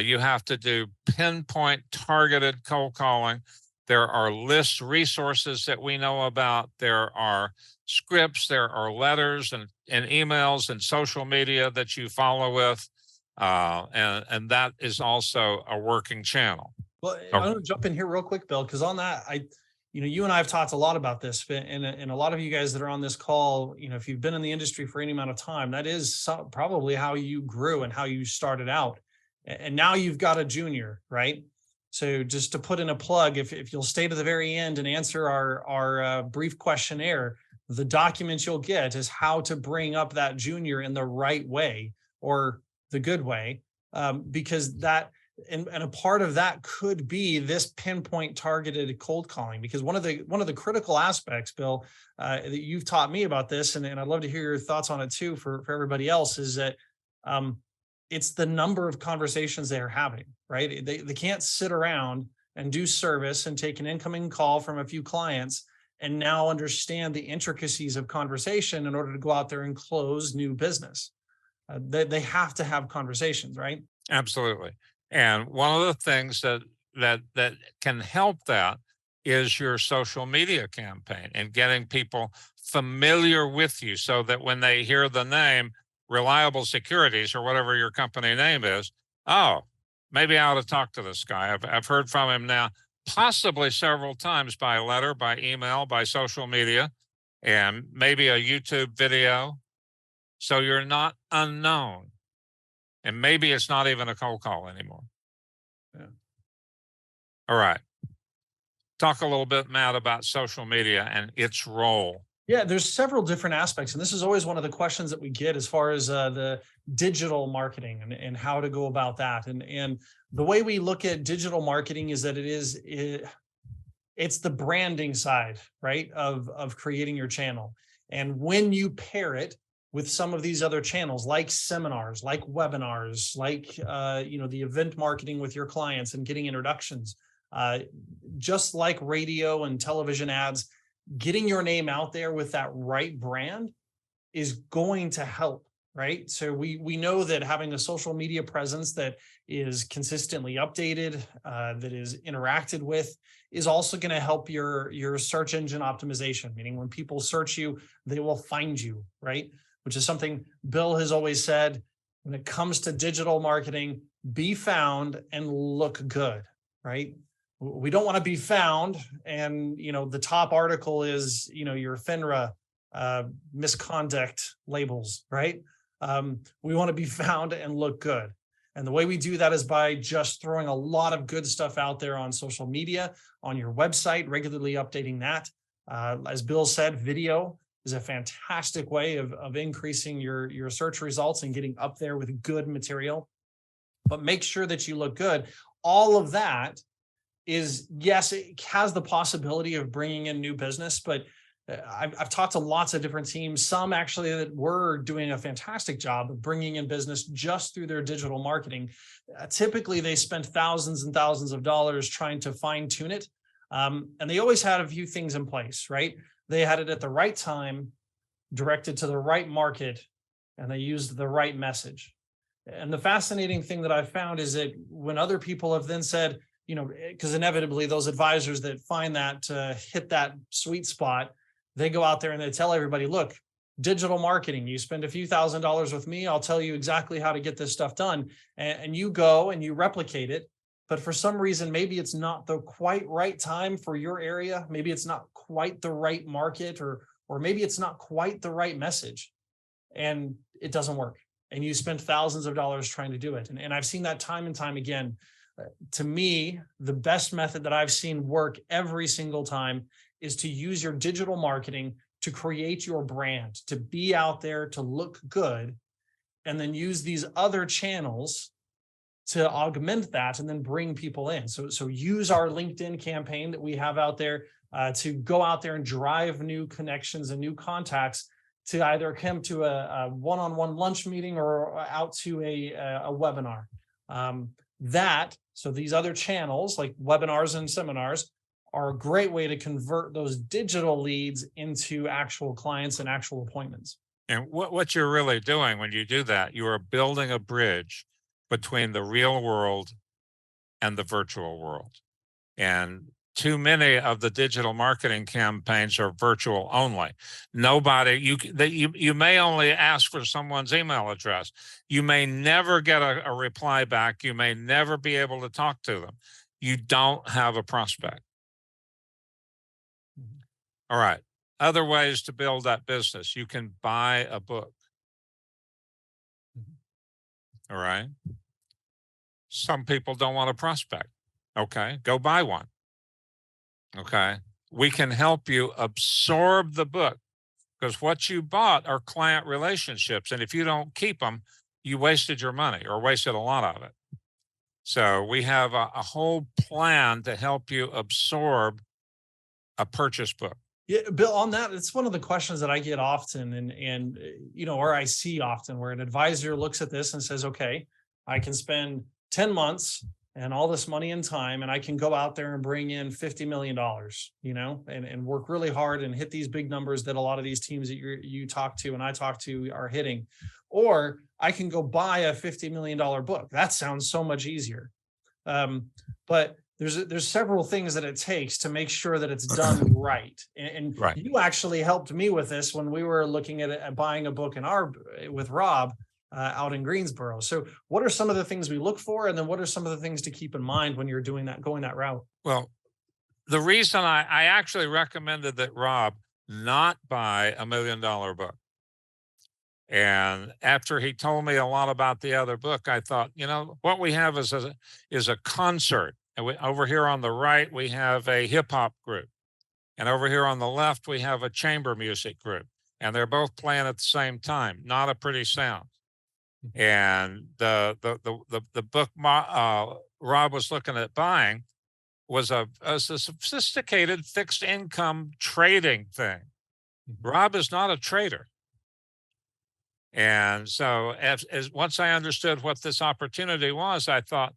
You have to do pinpoint targeted cold calling. There are list resources that we know about. There are scripts, there are letters and emails and social media that you follow with. And that is also a working channel. Well, I'm going to jump in here real quick, Bill, because on that, you and I have talked a lot about this, and a lot of you guys that are on this call, if you've been in the industry for any amount of time, that is probably how you grew and how you started out. And now you've got a junior, right? So just to put in a plug, if you'll stay to the very end and answer our brief questionnaire, the documents you'll get is how to bring up that junior in the right way, or the good way, because that, and a part of that could be this pinpoint targeted cold calling. Because one of the critical aspects, Bill, that you've taught me about this, and I'd love to hear your thoughts on it too for everybody else, is that it's the number of conversations they're having, right? They can't sit around and do service and take an incoming call from a few clients and now understand the intricacies of conversation in order to go out there and close new business. They have to have conversations, right? Absolutely. And one of the things that can help that is your social media campaign and getting people familiar with you, so that when they hear the name Reliable Securities or whatever your company name is, oh, maybe I ought to talk to this guy. I've heard from him now, possibly several times by letter, by email, by social media, and maybe a YouTube video. So you're not unknown. And maybe it's not even a cold call anymore. Yeah. All right. Talk a little bit, Matt, about social media and its role. Yeah, there's several different aspects. And this is always one of the questions that we get as far as the digital marketing and how to go about that. And the way we look at digital marketing is that it's the branding side, right, of creating your channel. And when you pair it with some of these other channels, like seminars, like webinars, like the event marketing with your clients and getting introductions, just like radio and television ads, getting your name out there with that right brand is going to help, right? So we know that having a social media presence that is consistently updated, that is interacted with, is also going to help your search engine optimization, meaning when people search you, they will find you, right? Which is something Bill has always said, when it comes to digital marketing, be found and look good, right? We don't want to be found and, the top article is, your FINRA misconduct labels, right? We want to be found and look good. And the way we do that is by just throwing a lot of good stuff out there on social media, on your website, regularly updating that. As Bill said, video is a fantastic way of increasing your search results and getting up there with good material. But make sure that you look good. All of that is, yes, it has the possibility of bringing in new business, but I've talked to lots of different teams, some actually that were doing a fantastic job of bringing in business just through their digital marketing. Typically, they spent thousands and thousands of dollars trying to fine tune it. And they always had a few things in place, right? They had it at the right time, directed to the right market, and they used the right message. And the fascinating thing that I've found is that when other people have then said, because inevitably those advisors that find that hit that sweet spot, they go out there and they tell everybody, look, digital marketing, you spend a few $1,000s with me, I'll tell you exactly how to get this stuff done. And you go and you replicate it. But for some reason, maybe it's not the quite right time for your area. Maybe it's not quite the right market, or maybe it's not quite the right message, and it doesn't work. And you spend thousands of dollars trying to do it. And I've seen that time and time again. To me, the best method that I've seen work every single time is to use your digital marketing to create your brand, to be out there, to look good, and then use these other channels to augment that and then bring people in. So use our LinkedIn campaign that we have out there to go out there and drive new connections and new contacts to either come to a one-on-one lunch meeting or out to a webinar. So these other channels like webinars and seminars are a great way to convert those digital leads into actual clients and actual appointments. And what you're really doing when you do that, you are building a bridge between the real world and the virtual world. And too many of the digital marketing campaigns are virtual only. You may only ask for someone's email address. You may never get a reply back. You may never be able to talk to them. You don't have a prospect. All right. Other ways to build that business. You can buy a book. All right. Some people don't want a prospect. Okay. Go buy one. Okay. We can help you absorb the book, because what you bought are client relationships. And if you don't keep them, you wasted your money or wasted a lot of it. So we have a whole plan to help you absorb a purchase book. Yeah, Bill, on that, it's one of the questions that I get often and or I see often, where an advisor looks at this and says, okay, I can spend 10 months and all this money and time, and I can go out there and bring in $50 million, and work really hard and hit these big numbers that a lot of these teams that you talk to and I talk to are hitting. Or I can go buy a $50 million book. That sounds so much easier. But there's several things that it takes to make sure that it's done right. And Right. You actually helped me with this when we were looking at buying a book with Rob out in Greensboro. So what are some of the things we look for? And then what are some of the things to keep in mind when you're going that route? Well, the reason I actually recommended that Rob not buy $1 million book. And after he told me a lot about the other book, I thought, what we have is a concert. And over here on the right, we have a hip hop group. And over here on the left, we have a chamber music group. And they're both playing at the same time. Not a pretty sound. And the book Rob was looking at buying was a sophisticated fixed income trading thing. Rob is not a trader. And so as once I understood what this opportunity was, I thought,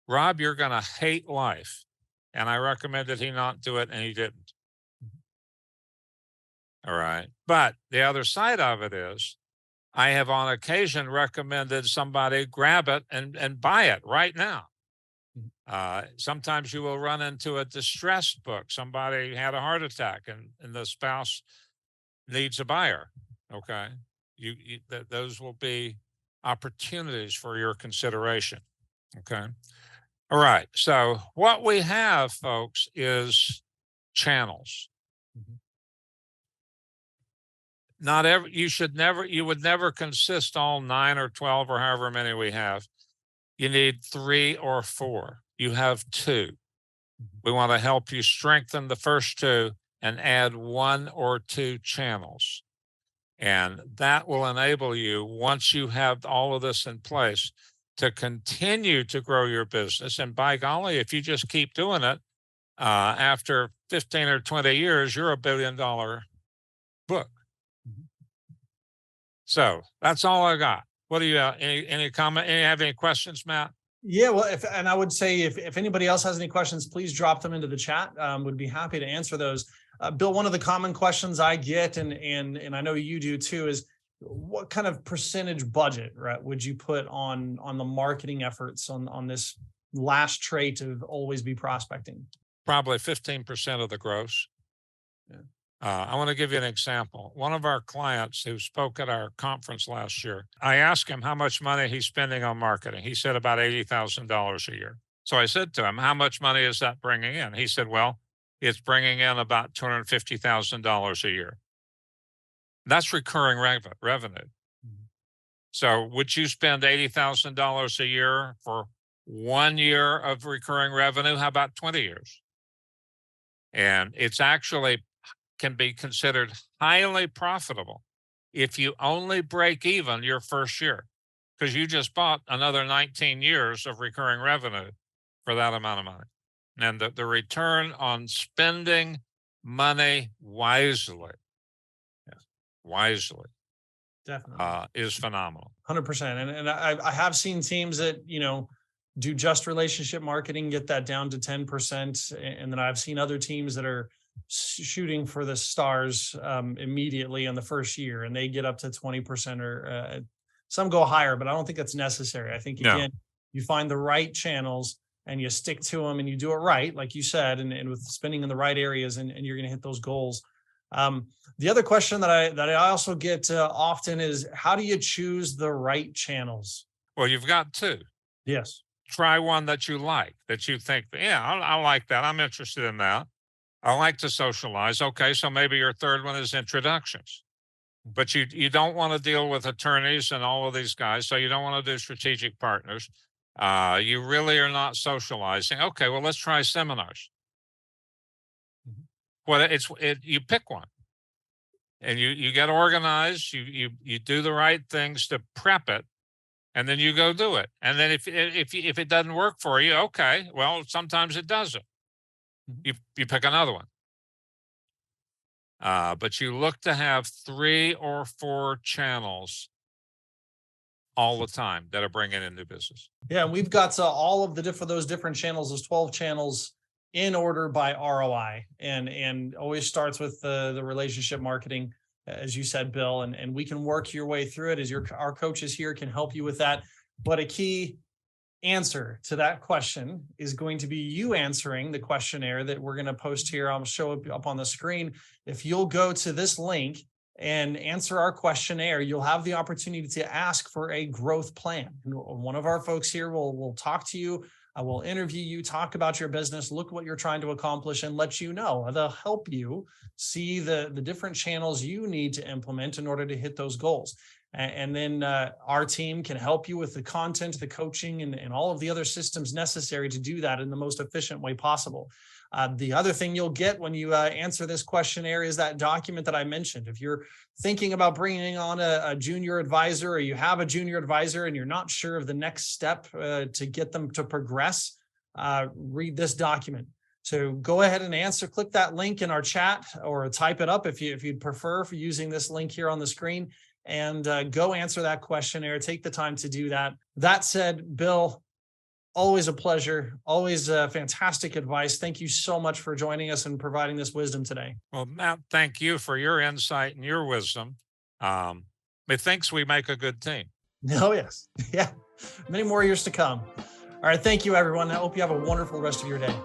Rob, you're going to hate life. And I recommended he not do it, and he didn't. All right. But the other side of it is, I have on occasion recommended somebody grab it and buy it right now. Sometimes you will run into a distressed book. Somebody had a heart attack and the spouse needs a buyer. Okay. Those will be opportunities for your consideration. Okay. All right. So what we have, folks, is channels. You would never consist all 9 or 12 or however many we have. You need 3 or 4. You have 2. We want to help you strengthen the first 2 and add 1 or 2 channels. And that will enable you, once you have all of this in place, to continue to grow your business. And by golly, if you just keep doing it, after 15 or 20 years, you're $1 billion book. So that's all I got. What do you any comment? Have any questions, Matt? Yeah, well, and I would say if anybody else has any questions, please drop them into the chat. Would be happy to answer those. Bill, one of the common questions I get, and I know you do too, is what kind of percentage budget, right, would you put on the marketing efforts on this last trait of always be prospecting? Probably 15% of the gross. Yeah. I want to give you an example. One of our clients who spoke at our conference last year, I asked him how much money he's spending on marketing. He said about $80,000 a year. So I said to him, how much money is that bringing in? He said, well, it's bringing in about $250,000 a year. That's recurring revenue. So would you spend $80,000 a year for 1 year of recurring revenue? How about 20 years? And it's actually can be considered highly profitable if you only break even your first year, because you just bought another 19 years of recurring revenue for that amount of money. And the return on spending money wisely, Definitely. is phenomenal. 100%. And I have seen teams that, do just relationship marketing, get that down to 10%. And then I've seen other teams that are shooting for the stars immediately in the first year, and they get up to 20%, or some go higher, but I don't think that's necessary. I think, again, you find the right channels and you stick to them and you do it right, like you said, and with spending in the right areas, and you're going to hit those goals. The other question that I also get often is, how do you choose the right channels? Well, you've got two. Yes. Try one that you like, that you think, yeah, I like that. I'm interested in that. I like to socialize. Okay, so maybe your third one is introductions. But you don't want to deal with attorneys and all of these guys, so you don't want to do strategic partners. You really are not socializing. Okay, well, let's try seminars. Well, you pick one, and you get organized. You do the right things to prep it, and then you go do it. And then if it doesn't work for you, okay, well, sometimes it doesn't. You pick another one. But you look to have 3 or 4 channels all the time that are bringing in new business. Yeah, and we've got all of those different channels, those 12 channels, in order by ROI, and always starts with the relationship marketing, as you said, Bill, and we can work your way through it, as our coaches here can help you with that. But a key answer to that question is going to be you answering the questionnaire that we're going to post here. I'll show it up on the screen. If you'll go to this link and answer our questionnaire, you'll have the opportunity to ask for a growth plan. And one of our folks here will talk to you. I will interview you, talk about your business, look what you're trying to accomplish, and let you know. They'll help you see the different channels you need to implement in order to hit those goals. And then our team can help you with the content, the coaching, and all of the other systems necessary to do that in the most efficient way possible. The other thing you'll get when you answer this questionnaire is that document that I mentioned. If you're thinking about bringing on a junior advisor, or you have a junior advisor and you're not sure of the next step to get them to progress, read this document. So go ahead and click that link in our chat, or type it up if you'd prefer, for using this link here on the screen, and go answer that questionnaire. Take the time to do that. That said, Bill, always a pleasure. Always fantastic advice. Thank you so much for joining us and providing this wisdom today. Well, Matt, thank you for your insight and your wisdom. Methinks we make a good team. Oh, yes. Yeah. Many more years to come. All right. Thank you, everyone. I hope you have a wonderful rest of your day.